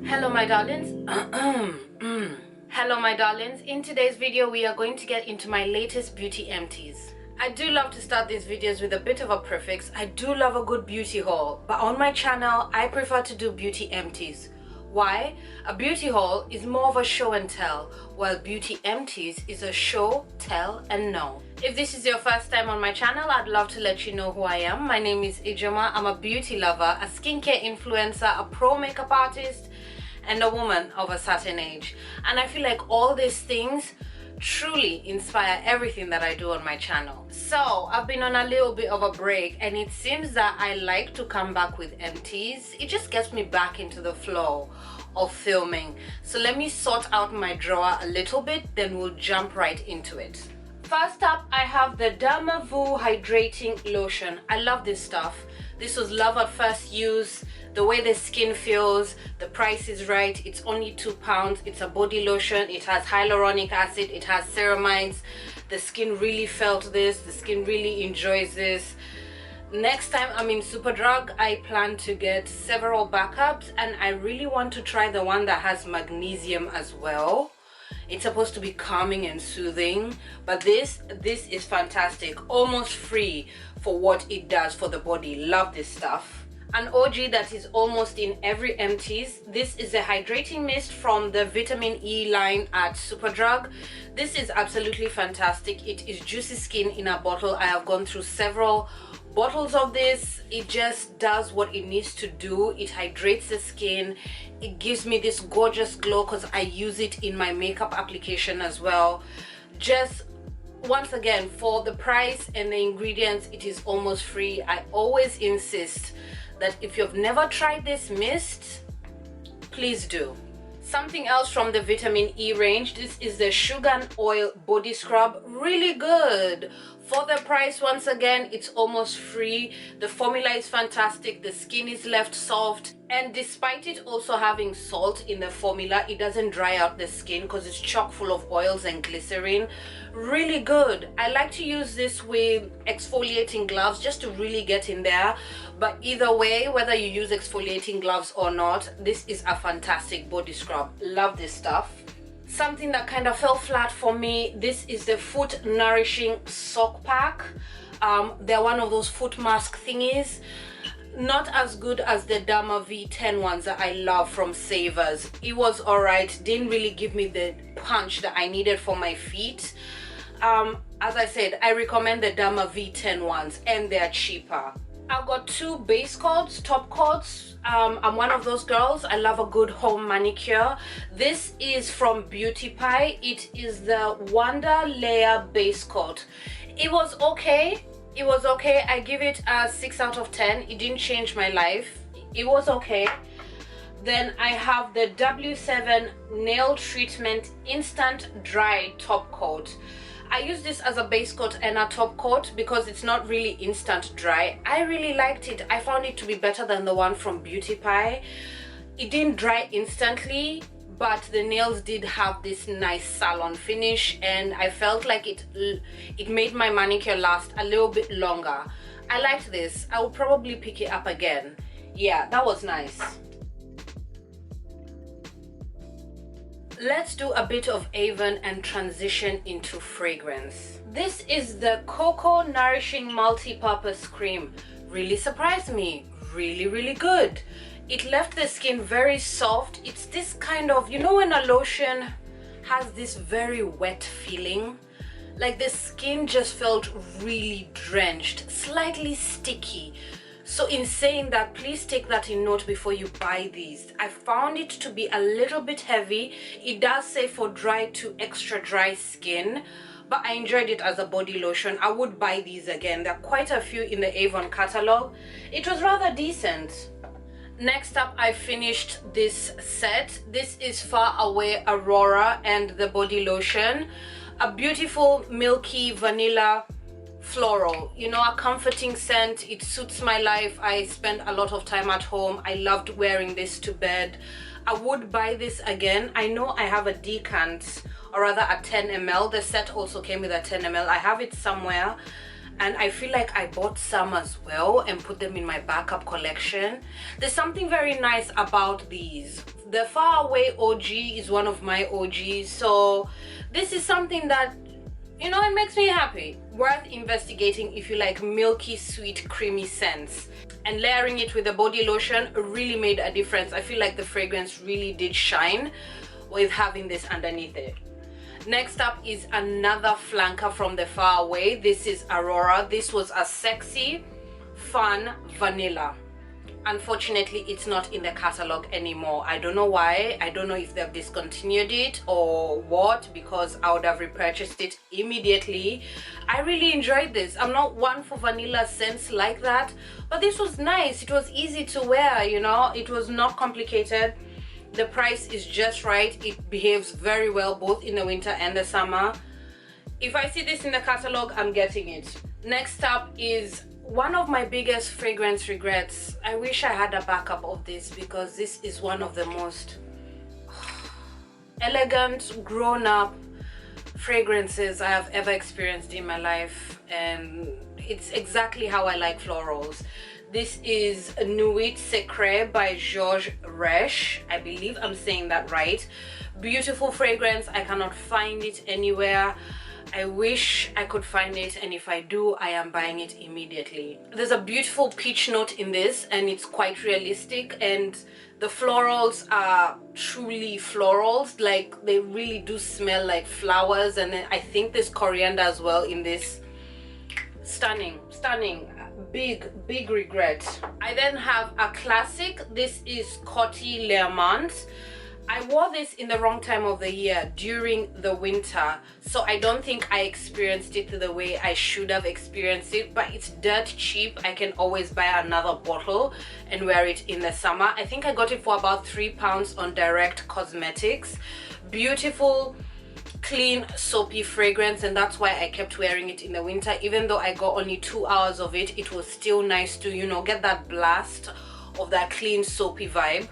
Hello my darlings. Hello my darlings. In today's video we are going to get into my latest beauty empties. I do love to start these videos with a bit of a prefix. I do love a good beauty haul, but on my channel I prefer to do beauty empties. Why? A beauty haul is more of a show and tell, while beauty empties is a show, tell and know. If this is your first time on my channel, I'd love to let you know who I am. My name is Ijeoma. I'm a beauty lover, a skincare influencer, a pro makeup artist, and a woman of a certain age. And I feel like all these things truly inspire everything that I do on my channel. So I've been on a little bit of a break, and it seems that I like to come back with empties. It just gets me back into the flow of filming. So let me sort out my drawer a little bit, then we'll jump right into it. First up, I have the DermaVu Hydrating Lotion. I love this stuff. This was love at first use. The way the skin feels, the price is right. It's only £2. It's a body lotion. It has hyaluronic acid. It has ceramides. The skin really felt this. The skin really enjoys this. Next time I'm in Superdrug, I plan to get several backups, and I really want to try the one that has magnesium as well. It's supposed to be calming and soothing, but this is fantastic. Almost free for what it does for the body. Love this stuff. An OG that is almost in every empties. This is a hydrating mist from the vitamin E line at Superdrug. This is absolutely fantastic. It is juicy skin in a bottle. I have gone through several bottles of this. It just does what it needs to do. It hydrates the skin. It gives me this gorgeous glow because I use it in my makeup application as well. Just once again, for the price and the ingredients, it is almost free. I always insist that if you've never tried this mist, please do. Something else from the vitamin E range, this is the Sugar and Oil Body Scrub. Really good. For the price, once again, it's almost free. The formula is fantastic. The skin is left soft, and despite it also having salt in the formula, it doesn't dry out the skin because it's chock full of oils and glycerin. Really good. I like to use this with exfoliating gloves just to really get in there, but either way, whether you use exfoliating gloves or not, this is a fantastic body scrub. Love this stuff. Something that kind of fell flat for me, this is the Foot Nourishing Sock Pack. They're one of those foot mask thingies. Not as good as the Derma V10 ones that I love from Savers. It was alright, didn't really give me the punch that I needed for my feet. As I said, I recommend the Derma V10 ones, and they're cheaper. I've got two base coats, top coats. I'm one of those girls. I love a good home manicure. This is from Beauty Pie. It is the Wonder Layer base coat. It was okay. It was okay. I give it a 6 out of 10. It didn't change my life. It was okay. Then I have the W7 Nail Treatment Instant Dry Top Coat. I use this as a base coat and a top coat because it's not really instant dry. I really liked it. I found it to be better than the one from Beauty Pie. It didn't dry instantly, but the nails did have this nice salon finish, and I felt like it made my manicure last a little bit longer. I liked this. I will probably pick it up again. Yeah, that was nice. Let's do a bit of AVON and transition into fragrance. This is the Cocoa Nourishing Multipurpose Cream. Really surprised me. Really good. It left the skin very soft. It's this kind of, you know when a lotion has this very wet feeling? Like the skin just felt really drenched, slightly sticky. So in saying that, please take that in note before you buy these. I found it to be a little bit heavy. It does say for dry to extra dry skin, but I enjoyed it as a body lotion. I would buy these again. There are quite a few in the AVON catalog. It was rather decent. Next up, I finished this set. This is Far Away Aurora and the body lotion. A beautiful milky vanilla floral, you know, a comforting scent. It suits my life. I spend a lot of time at home. I loved wearing this to bed. I would buy this again. I know I have a decant, or rather a 10 ml. The set also came with a 10 ml. I have it somewhere. and I feel like I bought some as well and put them in my backup collection. There's something very nice about these. The Far Away OG is one of my OGs, so this is something that, you know, it makes me happy. Worth investigating if you like milky, sweet, creamy scents. And layering it with a body lotion really made a difference. I feel like the fragrance really did shine with having this underneath it. Next up is another flanker from the Far Away. This is Aurora. This was a sexy, fun vanilla. Unfortunately, it's not in the catalog anymore. I don't know why. I don't know if they've discontinued it or what, because I would have repurchased it immediately. I really enjoyed this. I'm not one for vanilla scents like that, but this was nice. It was easy to wear, you know. It was not complicated. The price is just right. It behaves very well both in the winter and the summer. If I see this in the catalog, I'm getting it. Next up is one of my biggest fragrance regrets. I wish I had a backup of this, because this is one of the most elegant, grown-up fragrances I have ever experienced in my life, and it's exactly how I like florals. This is Nuit Secrete by RECH. I believe I'm saying that right. Beautiful fragrance. I cannot find it anywhere. I wish I could find it, and if I do, I am buying it immediately. There's a beautiful peach note in this, and it's quite realistic, and the florals are truly florals. Like, they really do smell like flowers, and then I think there's coriander as well in this. Stunning, stunning. Big regret. I then have a classic. This is Coty Lermont. I wore this in the wrong time of the year, during the winter, so I don't think I experienced it the way I should have experienced it, but it's dirt cheap. I can always buy another bottle and wear it in the summer. I think I got it for about £3 on Direct Cosmetics. Beautiful, clean, soapy fragrance, and that's why I kept wearing it in the winter. Even though I got only 2 hours of it, it was still nice to, you know, get that blast of that clean, soapy vibe.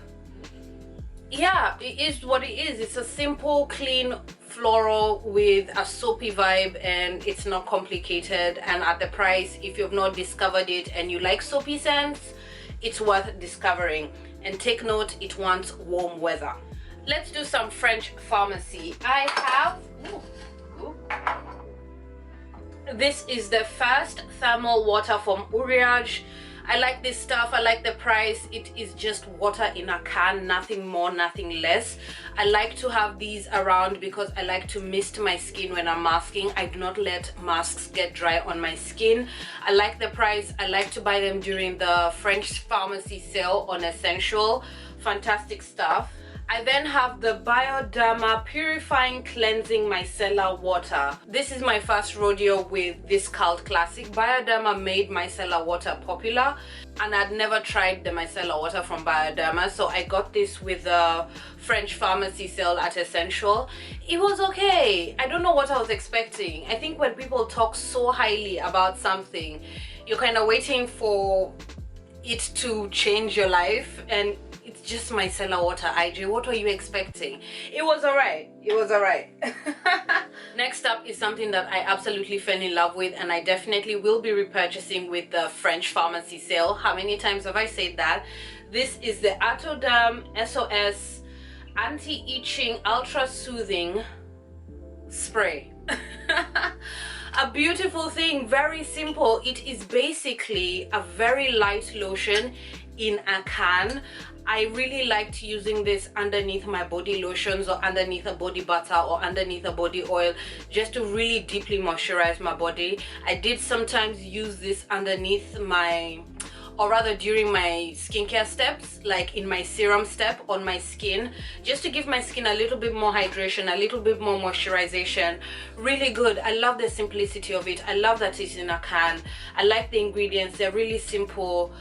Yeah, it is what it is. It's a simple, clean floral with a soapy vibe, and it's not complicated. And at the price, if you've not discovered it and you like soapy scents, it's worth discovering. And take note, it wants warm weather. Let's do some French pharmacy. I have this is the first thermal water from Uriage. I like this stuff. I like the price. It is just water in a can, nothing more, nothing less. I like to have these around because I like to mist my skin when I'm masking. I do not let masks get dry on my skin. I like the price. I like to buy them during the French pharmacy sale on Essential. Fantastic stuff. I then have the BIODERMA Purifying Cleansing Micellar Water. This is my first rodeo with this cult classic. BIODERMA made micellar water popular, and I'd never tried the micellar water from BIODERMA, so I got this with the French pharmacy sale at Essential. It was okay. I don't know what I was expecting. I think when people talk so highly about something, you're kind of waiting for it to change your life, and it's just micellar water. IJ, what were you expecting? It was alright. It was alright. Next up is something that I absolutely fell in love with, and I definitely will be repurchasing with the French pharmacy sale. How many times have I said that? This is the Atoderm SOS Anti-Itching Ultra Soothing Spray. A beautiful thing, very simple. It is basically a very light lotion in a can. I really liked using this underneath my body lotions, or underneath a body butter, or underneath a body oil, just to really deeply moisturize my body. I did sometimes use this underneath my, or rather during my skincare steps, like in my serum step on my skin, just to give my skin a little bit more hydration, a little bit more moisturization. Really good. I love the simplicity of it. I love that it's in a can. I like the ingredients. They're really simple.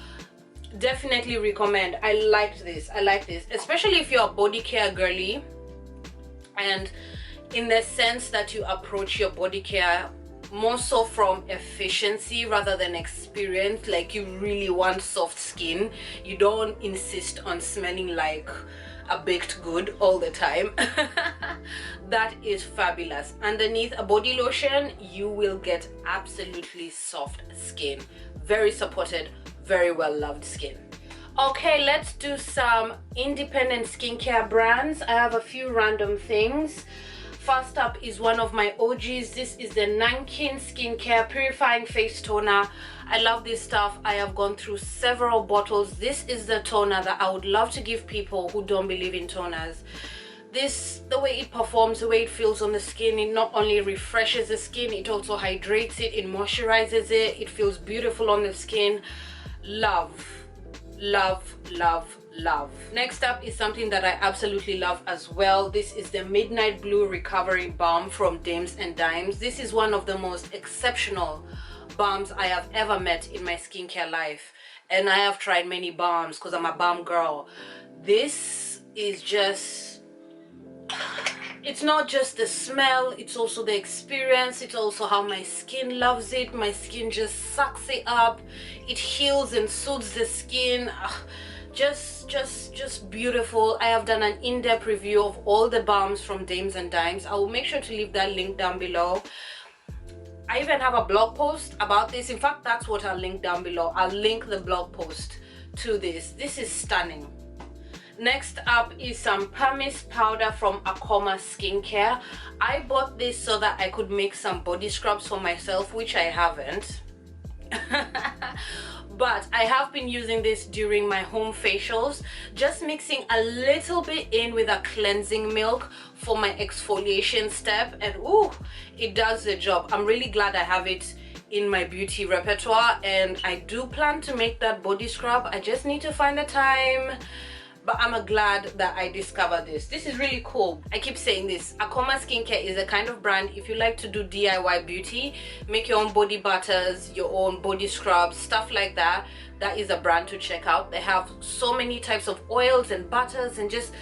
Definitely recommend. I liked this. I like this, especially if you're a body care girly, and in the sense that you approach your body care more so from efficiency rather than experience. Like, you really want soft skin. You don't insist on smelling like a baked good all the time. That is fabulous. Underneath a body lotion, you will get absolutely soft skin, very supported, very well loved skin. Okay, let's do some independent skincare brands. I have a few random things. First up is one of my OGs. This is the NAKIN Skincare Purifying Face Toner. I love this stuff. I have gone through several bottles. This is the toner that I would love to give people who don't believe in toners. This, the way it performs, the way it feels on the skin, it not only refreshes the skin, it also hydrates it, it moisturizes it, it feels beautiful on the skin. Love, love, love, love. Next up is something that I absolutely love as well. This is the Midnight Blue Recovery Balm from Dames and Dimes. This is one of the most exceptional balms I have ever met in my skincare life, and I have tried many balms because I'm a balm girl. This is just, it's not just the smell, it's also the experience, it's also how my skin loves it. My skin just sucks it up, it heals and soothes the skin. Just beautiful. I have done an in-depth review of all the balms from Dames and Dimes. I will make sure to leave that link down below. I even have a blog post about this. In fact, that's what I'll link down below. I'll link the blog post to this. This is stunning. Next up is some Pumice Powder from Ijeoma Skincare. I bought this so that I could make some body scrubs for myself, which I haven't. But I have been using this during my home facials, just mixing a little bit in with a cleansing milk for my exfoliation step, and ooh, it does the job. I'm really glad I have it in my beauty repertoire, and I do plan to make that body scrub. I just need to find the time. But I'm glad that I discovered this. This is really cool. I keep saying this. Ijeoma Skincare is a kind of brand, if you like to do DIY beauty, make your own body butters, your own body scrubs, stuff like that, that is a brand to check out. They have so many types of oils and butters and just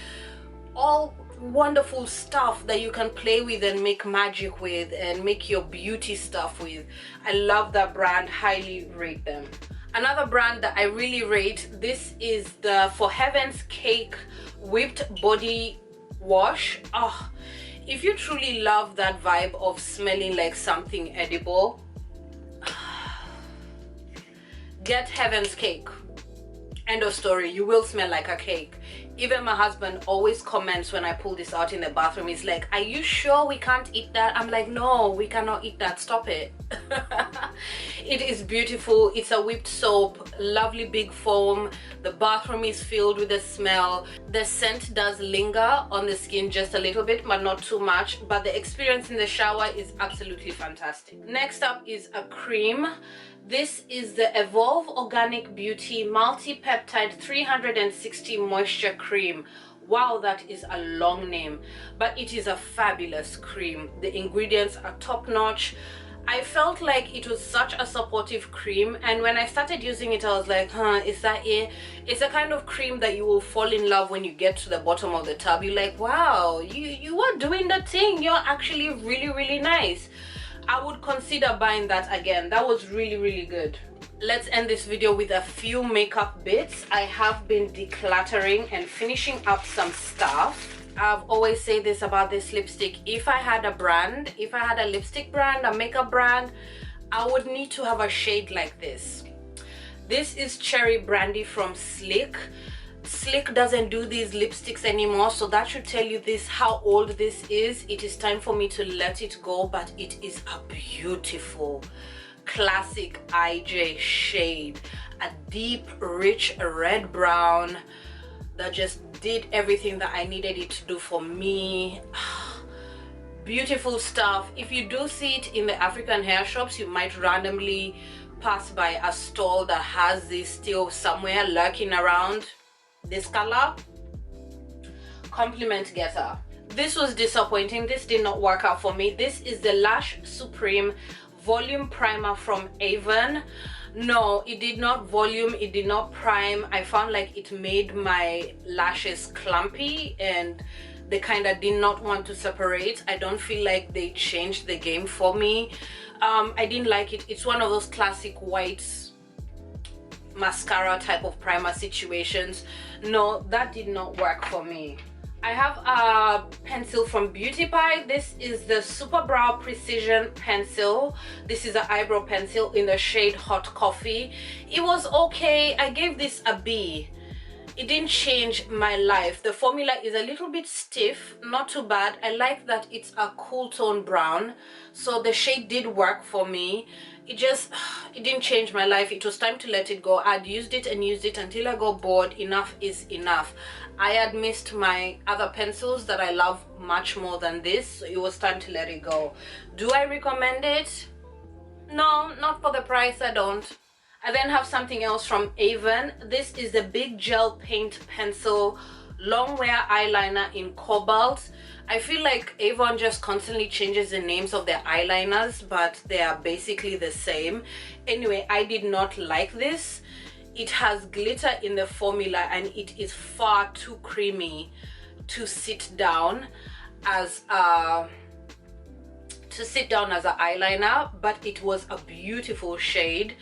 all wonderful stuff that you can play with and make magic with and make your beauty stuff with. I love that brand, highly rate them. Another brand that I really rate, this is the For Heaven's Cake Whipped Body Wash. Oh, if you truly love that vibe of smelling like something edible, get Heaven's Cake. End of story. You will smell like a cake. Even my husband always comments when I pull this out in the bathroom. He's like, are you sure we can't eat that? I'm like, no, we cannot eat that. Stop it. It is beautiful. It's a whipped soap, lovely big foam. The bathroom is filled with the smell. The scent does linger on the skin just a little bit, but not too much. But the experience in the shower is absolutely fantastic. Next up is a cream. This is the Evolve Organic Beauty Multi-Peptide 360 Moisture Cream. Wow, that is a long name, but it is a fabulous cream. The ingredients are top-notch. I felt like it was such a supportive cream, and when I started using it I was like, is that it? It's a kind of cream that you will fall in love when you get to the bottom of the tub. You're like, wow, you are doing the thing. You're actually really nice. I would consider buying that again. That was really good. Let's end this video with a few makeup bits. I have been decluttering and finishing up some stuff. I've always said this about this lipstick. If I had a brand, if I had a lipstick brand, a makeup brand, I would need to have a shade like this. This is Cherry Brandy from Slick. Slick doesn't do these lipsticks anymore, so that should tell you this, how old this is. It is time for me to let it go, but it is a beautiful classic IJ shade, a deep rich red brown that just did everything that I needed it to do for me. Beautiful stuff. If you do see it in the African hair shops, you might randomly pass by a stall that has this still somewhere lurking around. This color, compliment getter. This was disappointing. This did not work out for me. This is the Lash Supreme Volume Primer from AVON. No, it did not volume, it did not prime. I found like it made my lashes clumpy and they kind of did not want to separate. I don't feel like they changed the game for me. I didn't like it. It's one of those classic white mascara type of primer situations. No, that did not work for me. I have a pencil from Beauty Pie. This is the Super Brow Precision pencil. This is an eyebrow pencil in the shade Hot Coffee. It was okay. I gave this a B. It didn't change my life. The formula is a little bit stiff, not too bad. I like that it's a cool tone brown, so the shade did work for me. It didn't change my life. It was time to let it go. I'd used it and used it until I got bored. Enough is enough. I had missed my other pencils that I love much more than this, so it was time to let it go. Do I recommend it? No, not for the price. I don't. I then have something else from AVON. This is the Big Gel Paint Pencil Longwear Eyeliner in Cobalt. I feel like AVON just constantly changes the names of their eyeliners, but they are basically the same. Anyway, I did not like this. It has glitter in the formula and it is far too creamy to sit down as an eyeliner, but it was a beautiful shade.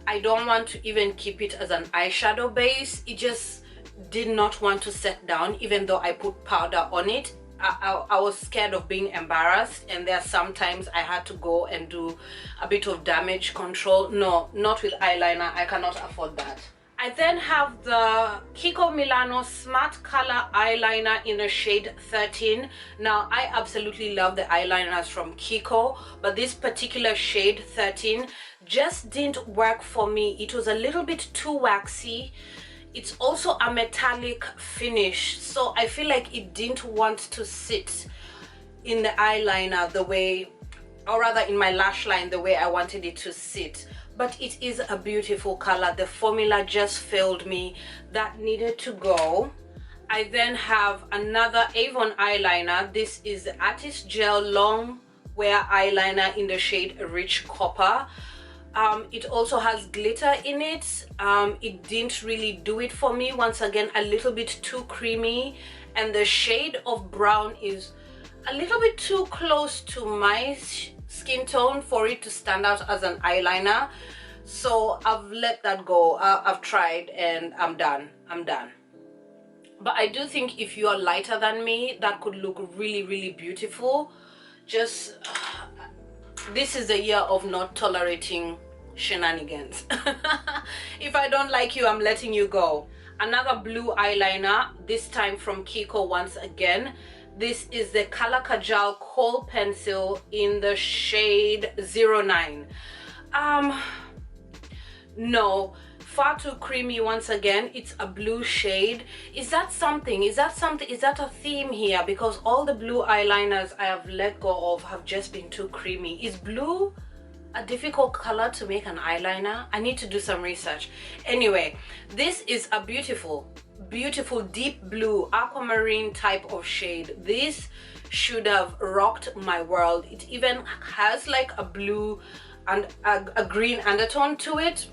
I don't want to even keep it as an eyeshadow base. It just did not want to set down even though I put powder on it. I was scared of being embarrassed, and there are sometimes I had to go and do a bit of damage control. No, not with eyeliner. I cannot afford that. I then have the Kiko Milano Smart Color Eyeliner in the shade 13. Now, I absolutely love the eyeliners from Kiko, but this particular shade 13 just didn't work for me. It was a little bit too waxy. It's also a metallic finish, so I feel like it didn't want to sit in the eyeliner the way, or rather in my lash line, the way I wanted it to sit. But it is a beautiful color. The formula just failed me. That needed to go. I then have another AVON eyeliner. This is the Artist Gel Longwear Eyeliner in the shade Rich Copper. It also has glitter in it. It didn't really do it for me. Once again, a little bit too creamy, and the shade of brown is a little bit too close to my skin tone for it to stand out as an eyeliner. So I've let that go. I've tried and I'm done. But I do think if you are lighter than me, that could look really, really beautiful. Just this is the year of not tolerating shenanigans. If I don't like you, I'm letting you go. Another blue eyeliner, this time from Kiko once again. This is the Color Kajal Kohl Pencil in the shade 09. No, far too creamy once again. It's a blue shade. Is that something? Is that a theme here? Because all the blue eyeliners I have let go of have just been too creamy. Is blue a difficult color to make an eyeliner? I need to do some research. Anyway, this is a beautiful deep blue aquamarine type of shade. This should have rocked my world. It even has like a blue and a green undertone to it.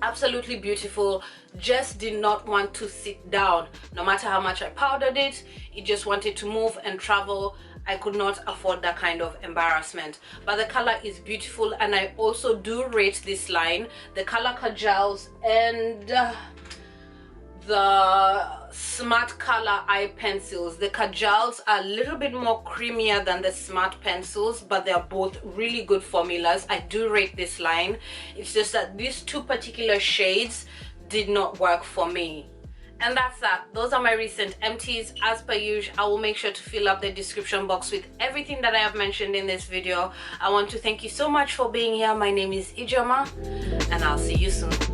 Absolutely beautiful. Just did not want to sit down. No matter how much I powdered it, it just wanted to move and travel. I could not afford that kind of embarrassment. But the color is beautiful, and I also do rate this line, the Color Kajals and the Smart Color Eye Pencils. The Kajals are a little bit more creamier than the Smart Pencils, but they're both really good formulas. I do rate this line. It's just that these two particular shades did not work for me. And that's that. Those are my recent empties. As per usual, I will make sure to fill up the description box with everything that I have mentioned in this video. I want to thank you so much for being here. My name is Ijeoma, and I'll see you soon.